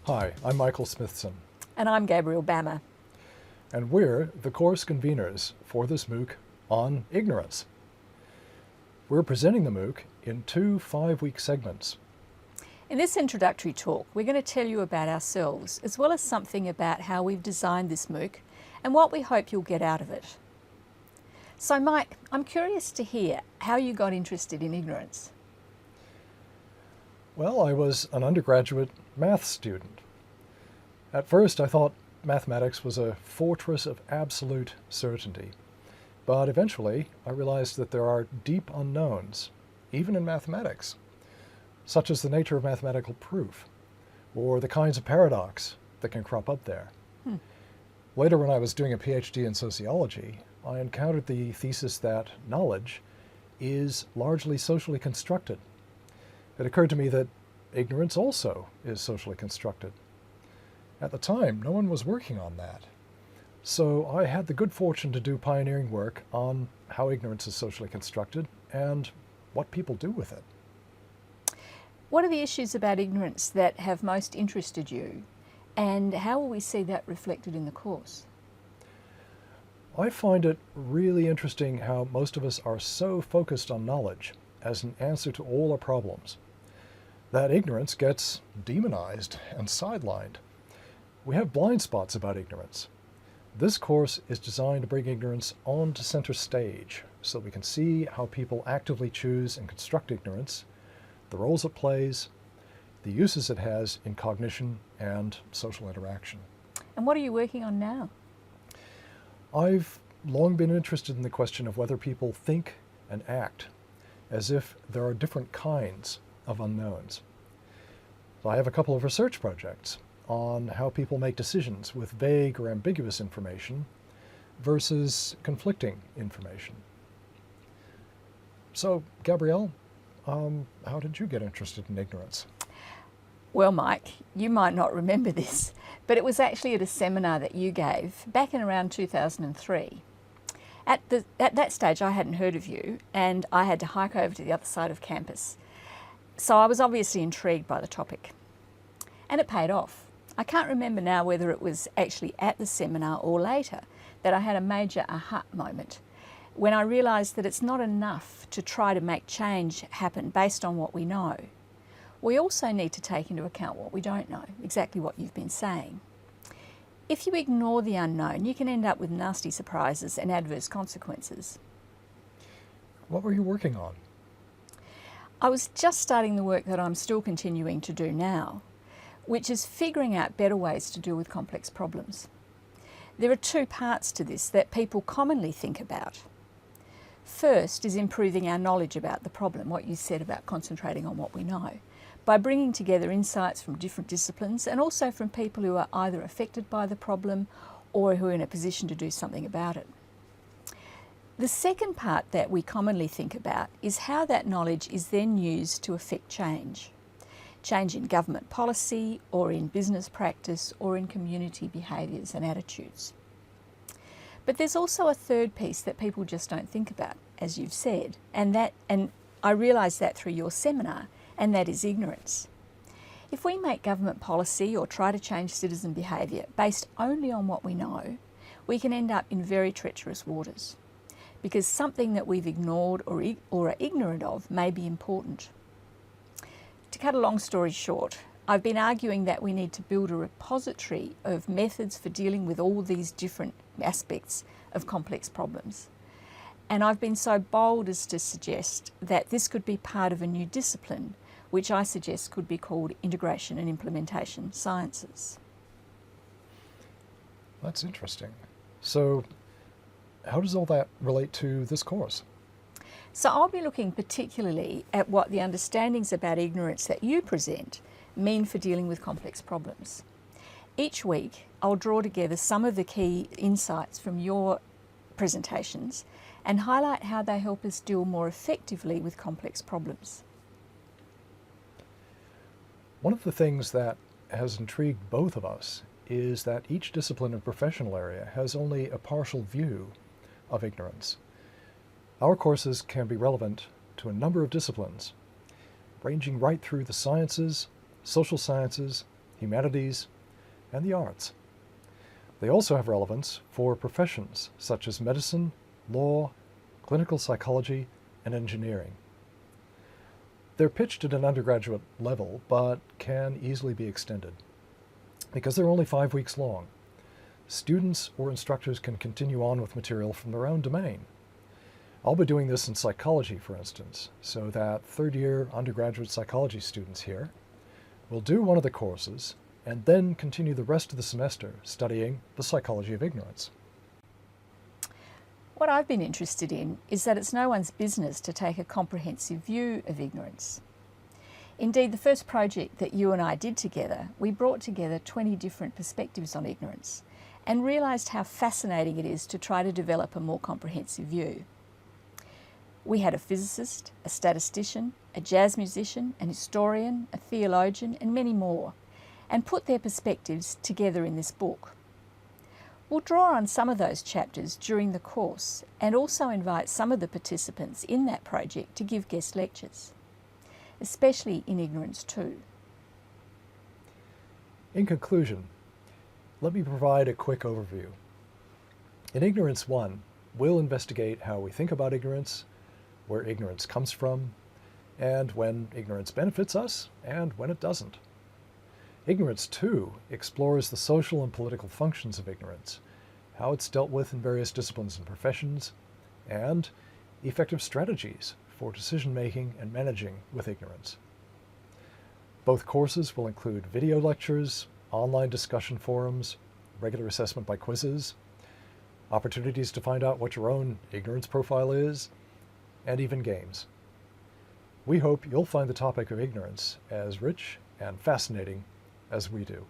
Hi, I'm Michael Smithson, And I'm Gabrielle Bammer. and we're the course conveners for this MOOC on ignorance. We're presenting the MOOC in two 5-week segments. In this introductory talk, we're going to tell you about ourselves, as well as something about how we've designed this MOOC and what we hope you'll get out of it. So Mike, I'm curious to hear how you got interested in ignorance. Well, I was an undergraduate math student. At first, I thought mathematics was a fortress of absolute certainty. But eventually, I realized that there are deep unknowns, even in mathematics, such as the nature of mathematical proof, or the kinds of paradox that can crop up there. Later, when I was doing a PhD in sociology, I encountered the thesis that knowledge is largely socially constructed. It occurred to me that ignorance also is socially constructed. At the time, no one was working on that. So I had the good fortune to do pioneering work on how ignorance is socially constructed and what people do with it. What are the issues about ignorance that have most interested you, and how will we see that reflected in the course? I find it really interesting how most of us are so focused on knowledge as an answer to all our problems that ignorance gets demonized and sidelined. We have blind spots about ignorance. This course is designed to bring ignorance onto center stage so we can see how people actively choose and construct ignorance, the roles it plays, the uses it has in cognition and social interaction. And what are you working on now? I've long been interested in the question of whether people think and act as if there are different kinds of unknowns. So I have a couple of research projects on how people make decisions with vague or ambiguous information versus conflicting information. So, Gabrielle, how did you get interested in ignorance? Well, Mike, you might not remember this, but it was actually at a seminar that you gave back in around 2003. At that stage, I hadn't heard of you, and I had to hike over to the other side of campus. So I was obviously intrigued by the topic. And it paid off. I can't remember now whether it was actually at the seminar or later that I had a major aha moment when I realised that it's not enough to try to make change happen based on what we know. We also need to take into account what we don't know, exactly what you've been saying. If you ignore the unknown, you can end up with nasty surprises and adverse consequences. What were you working on? I was just starting the work that I'm still continuing to do now, which is figuring out better ways to deal with complex problems. There are two parts to this that people commonly think about. First is improving our knowledge about the problem, what you said about concentrating on what we know, by bringing together insights from different disciplines and also from people who are either affected by the problem or who are in a position to do something about it. The second part that we commonly think about is how that knowledge is then used to affect change. Change in government policy or in business practice or in community behaviours and attitudes. But there's also a third piece that people just don't think about, as you've said, and I realised that through your seminar, and that is ignorance. If we make government policy or try to change citizen behaviour based only on what we know, we can end up in very treacherous waters, because something that we've ignored or are ignorant of may be important. To cut a long story short, I've been arguing that we need to build a repository of methods for dealing with all these different aspects of complex problems. And I've been so bold as to suggest that this could be part of a new discipline, which I suggest could be called Integration and Implementation Sciences. That's interesting. So, how does all that relate to this course? So I'll be looking particularly at what the understandings about ignorance that you present mean for dealing with complex problems. Each week, I'll draw together some of the key insights from your presentations and highlight how they help us deal more effectively with complex problems. One of the things that has intrigued both of us is that each discipline and professional area has only a partial view of ignorance. Our courses can be relevant to a number of disciplines, ranging right through the sciences, social sciences, humanities, and the arts. They also have relevance for professions such as medicine, law, clinical psychology, and engineering. They're pitched at an undergraduate level, but can easily be extended. Because they're only 5 weeks long, students or instructors can continue on with material from their own domain. I'll be doing this in psychology, for instance, so that third-year undergraduate psychology students here will do one of the courses and then continue the rest of the semester studying the psychology of ignorance. What I've been interested in is that it's no one's business to take a comprehensive view of ignorance. Indeed, the first project that you and I did together, we brought together 20 different perspectives on ignorance and realised how fascinating it is to try to develop a more comprehensive view. We had a physicist, a statistician, a jazz musician, an historian, a theologian, and many more, and put their perspectives together in this book. We'll draw on some of those chapters during the course and also invite some of the participants in that project to give guest lectures, especially in Ignorance 2. In conclusion, let me provide a quick overview. In Ignorance 1, we'll investigate how we think about ignorance, where ignorance comes from, and when ignorance benefits us and when it doesn't. Ignorance 2 explores the social and political functions of ignorance, how it's dealt with in various disciplines and professions, and effective strategies for decision-making and managing with ignorance. Both courses will include video lectures, online discussion forums, regular assessment by quizzes, opportunities to find out what your own ignorance profile is, and even games. We hope you'll find the topic of ignorance as rich and fascinating as we do.